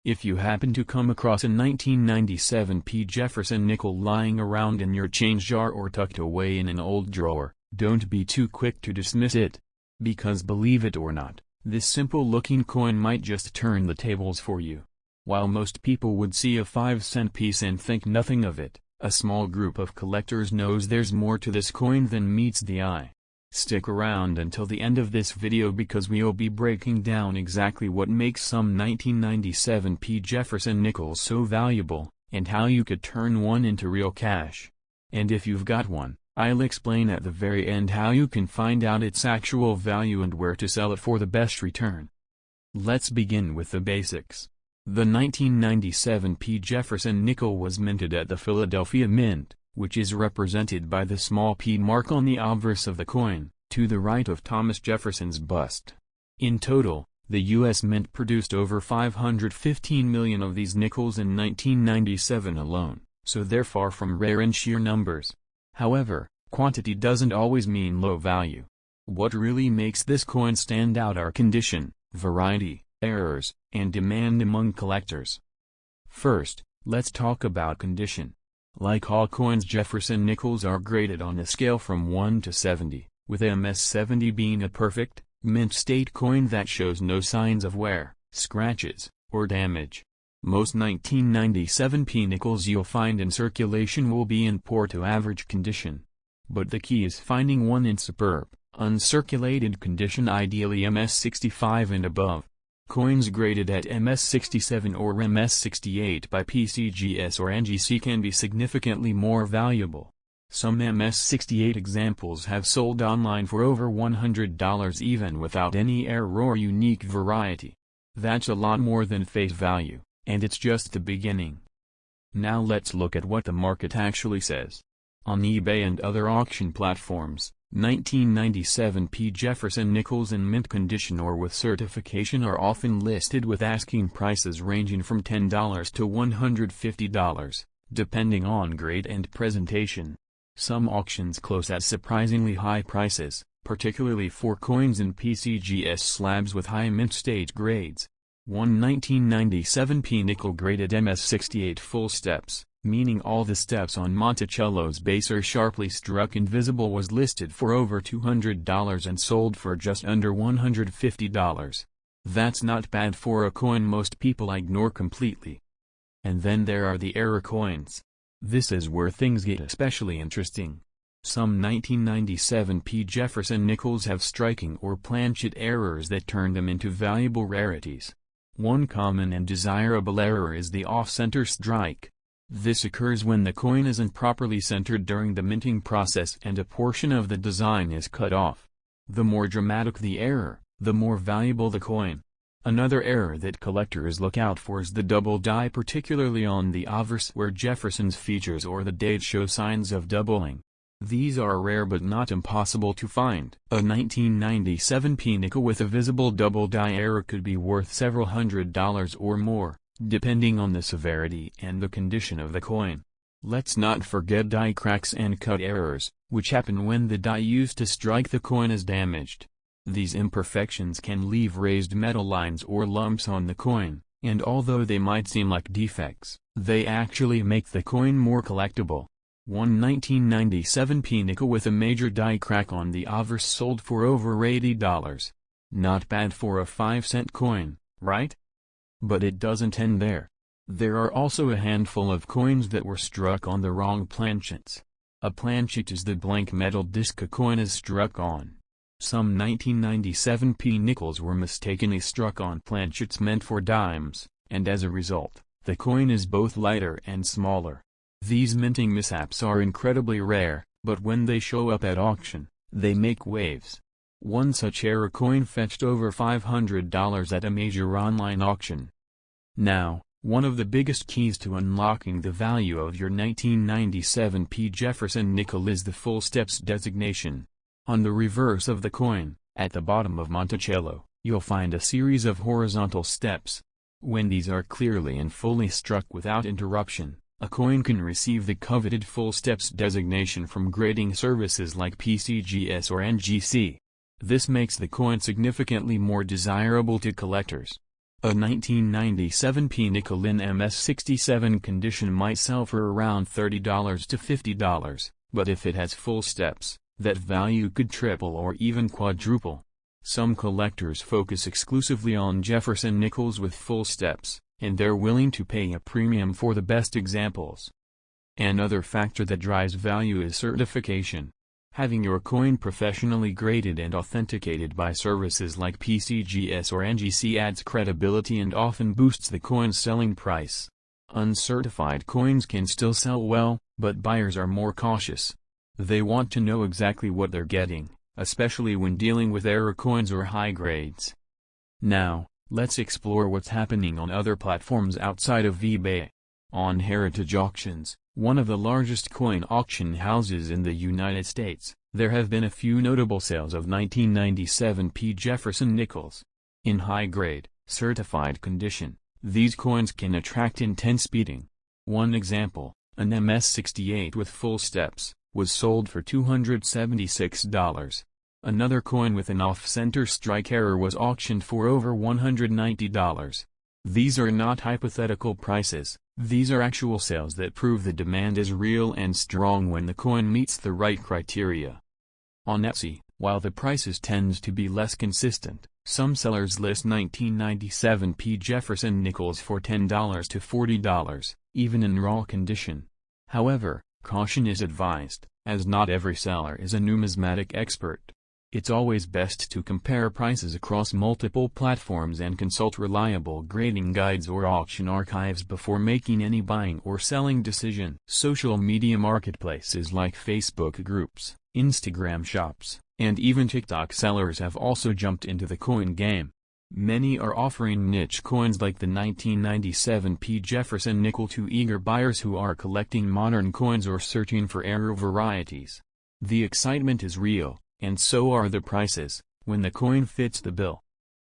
If you happen to come across a 1997 P. Jefferson nickel lying around in your change jar or tucked away in an old drawer, don't be too quick to dismiss it. Because believe it or not, this simple-looking coin might just turn the tables for you. While most people would see a 5-cent piece and think nothing of it, a small group of collectors knows there's more to this coin than meets the eye. Stick around until the end of this video because we'll be breaking down exactly what makes some 1997 P. Jefferson nickels so valuable, and how you could turn one into real cash. And if you've got one, I'll explain at the very end how you can find out its actual value and where to sell it for the best return. Let's begin with the basics. The 1997 P. Jefferson nickel was minted at the Philadelphia Mint, which is represented by the small P mark on the obverse of the coin, to the right of Thomas Jefferson's bust. In total, the U.S. Mint produced over 515 million of these nickels in 1997 alone, so they're far from rare in sheer numbers. However, quantity doesn't always mean low value. What really makes this coin stand out are condition, variety, errors, and demand among collectors. First, let's talk about condition. Like all coins, Jefferson nickels are graded on a scale from 1 to 70, with MS 70 being a perfect, mint state coin that shows no signs of wear, scratches, or damage. Most 1997 P nickels you'll find in circulation will be in poor to average condition. But the key is finding one in superb, uncirculated condition, ideally MS 65 and above. Coins graded at MS 67 or MS 68 by PCGS or NGC can be significantly more valuable. Some MS 68 examples have sold online for over $100 even without any error or unique variety. That's a lot more than face value, and it's just the beginning. Now let's look at what the market actually says. On eBay and other auction platforms, 1997 P. Jefferson nickels in mint condition or with certification are often listed with asking prices ranging from $10 to $150, depending on grade and presentation. Some auctions close at surprisingly high prices, particularly for coins in PCGS slabs with high mint state grades. One 1997 P nickel graded MS 68 full steps, meaning all the steps on Monticello's base are sharply struck and visible, was listed for over $200 and sold for just under $150. That's not bad for a coin most people ignore completely. And then there are the error coins. This is where things get especially interesting. Some 1997 P. Jefferson nickels have striking or planchet errors that turn them into valuable rarities. One common and desirable error is the off-center strike. This occurs when the coin isn't properly centered during the minting process and a portion of the design is cut off. The more dramatic the error, the more valuable the coin. Another error that collectors look out for is the double die, particularly on the obverse where Jefferson's features or the date show signs of doubling. These are rare but not impossible to find. A 1997 P nickel with a visible double die error could be worth several $100s or more, depending on the severity and the condition of the coin. Let's not forget die cracks and cut errors, which happen when the die used to strike the coin is damaged. These imperfections can leave raised metal lines or lumps on the coin, and although they might seem like defects, they actually make the coin more collectible. One 1997 P nickel with a major die crack on the obverse sold for over $80. Not bad for a 5-cent coin, right? But it doesn't end there. There are also a handful of coins that were struck on the wrong planchets. A planchet is the blank metal disc a coin is struck on. Some 1997 P nickels were mistakenly struck on planchets meant for dimes, and as a result, the coin is both lighter and smaller. These minting mishaps are incredibly rare, but when they show up at auction, they make waves. One such error coin fetched over $500 at a major online auction. Now, one of the biggest keys to unlocking the value of your 1997 P. Jefferson nickel is the full steps designation. On the reverse of the coin, at the bottom of Monticello, you'll find a series of horizontal steps. When these are clearly and fully struck without interruption, a coin can receive the coveted full steps designation from grading services like PCGS or NGC. This makes the coin significantly more desirable to collectors. A 1997 P nickel in MS67 condition might sell for around $30 to $50, but if it has full steps, that value could triple or even quadruple. Some collectors focus exclusively on Jefferson nickels with full steps, and they're willing to pay a premium for the best examples. Another factor that drives value is certification. Having your coin professionally graded and authenticated by services like PCGS or NGC adds credibility and often boosts the coin's selling price. Uncertified coins can still sell well, but buyers are more cautious. They want to know exactly what they're getting, especially when dealing with error coins or high grades. Now, let's explore what's happening on other platforms outside of eBay. On heritage auctions, one of the largest coin auction houses in the United States, there have been a few notable sales of 1997 P. Jefferson nickels. In high-grade, certified condition, these coins can attract intense bidding. One example, an MS68 with full steps, was sold for $276. Another coin with an off-center strike error was auctioned for over $190. These are not hypothetical prices, these are actual sales that prove the demand is real and strong when the coin meets the right criteria. On Etsy, while the prices tends to be less consistent, some sellers list 1997 P. Jefferson nickels for $10 to $40, even in raw condition. However, caution is advised, as not every seller is a numismatic expert. It's always best to compare prices across multiple platforms and consult reliable grading guides or auction archives before making any buying or selling decision. Social media marketplaces like Facebook groups, Instagram shops, and even TikTok sellers have also jumped into the coin game. Many are offering niche coins like the 1997 P. Jefferson nickel to eager buyers who are collecting modern coins or searching for error varieties. The excitement is real, and so are the prices, when the coin fits the bill.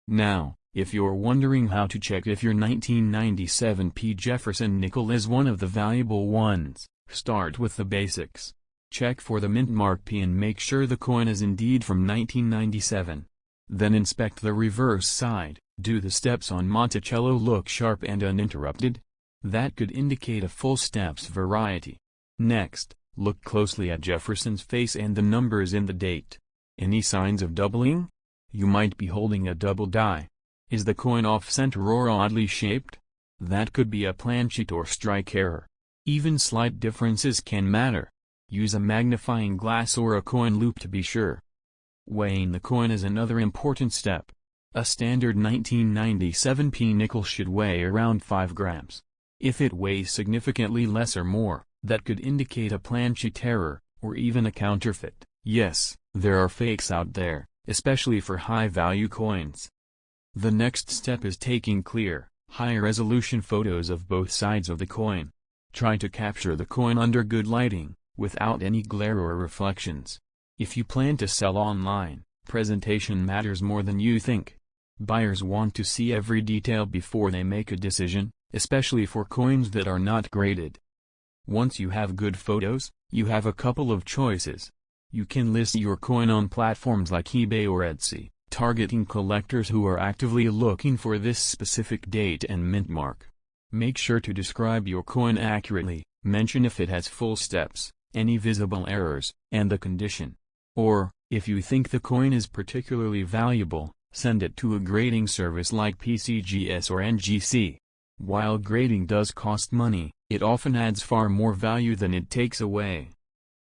Now, if you're wondering how to check if your 1997 P. Jefferson nickel is one of the valuable ones, start with the basics. Check for the mint mark P and make sure the coin is indeed from 1997. Then inspect the reverse side. Do the steps on Monticello look sharp and uninterrupted? That could indicate a full steps variety. Next, look closely at Jefferson's face and the numbers in the date. Any signs of doubling? You might be holding a double die. Is the coin off-center or oddly shaped? That could be a planchet or strike error. Even slight differences can matter. Use a magnifying glass or a coin loop to be sure. Weighing the coin is another important step. A standard 1997 P nickel should weigh around 5 grams. If it weighs significantly less or more, that could indicate a planchet error, or even a counterfeit. Yes, there are fakes out there, especially for high-value coins. The next step is taking clear, high-resolution photos of both sides of the coin. Try to capture the coin under good lighting, without any glare or reflections. If you plan to sell online, presentation matters more than you think. Buyers want to see every detail before they make a decision, especially for coins that are not graded. Once you have good photos, you have a couple of choices. You can list your coin on platforms like eBay or Etsy, targeting collectors who are actively looking for this specific date and mint mark. Make sure to describe your coin accurately, mention if it has full steps, any visible errors, and the condition. Or, if you think the coin is particularly valuable, send it to a grading service like PCGS or NGC. While grading does cost money, it often adds far more value than it takes away.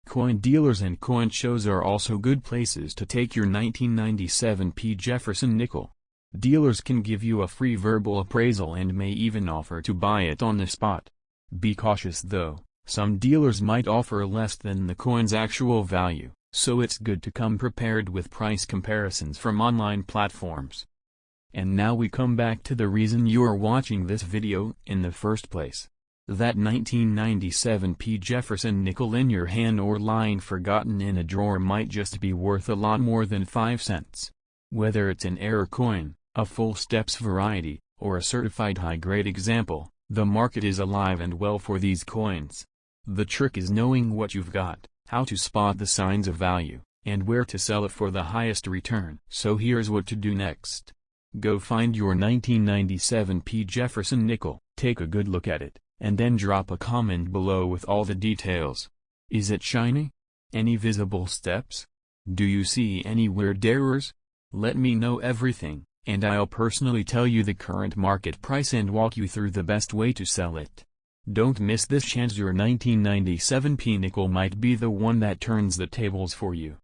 Coin dealers and coin shows are also good places to take your 1997 P. Jefferson nickel. Dealers can give you a free verbal appraisal and may even offer to buy it on the spot. Be cautious though, some dealers might offer less than the coin's actual value, so it's good to come prepared with price comparisons from online platforms. And now we come back to the reason you're watching this video in the first place. That 1997 P. Jefferson nickel in your hand or lying forgotten in a drawer might just be worth a lot more than 5 cents. Whether it's an error coin, a full steps variety, or a certified high-grade example, the market is alive and well for these coins. The trick is knowing what you've got, how to spot the signs of value, and where to sell it for the highest return. So here's what to do next. Go find your 1997 P. Jefferson nickel, take a good look at it, and then drop a comment below with all the details. Is it shiny? Any visible steps? Do you see any weird errors? Let me know everything, and I'll personally tell you the current market price and walk you through the best way to sell it. Don't miss this chance. Your 1997 P nickel might be the one that turns the tables for you.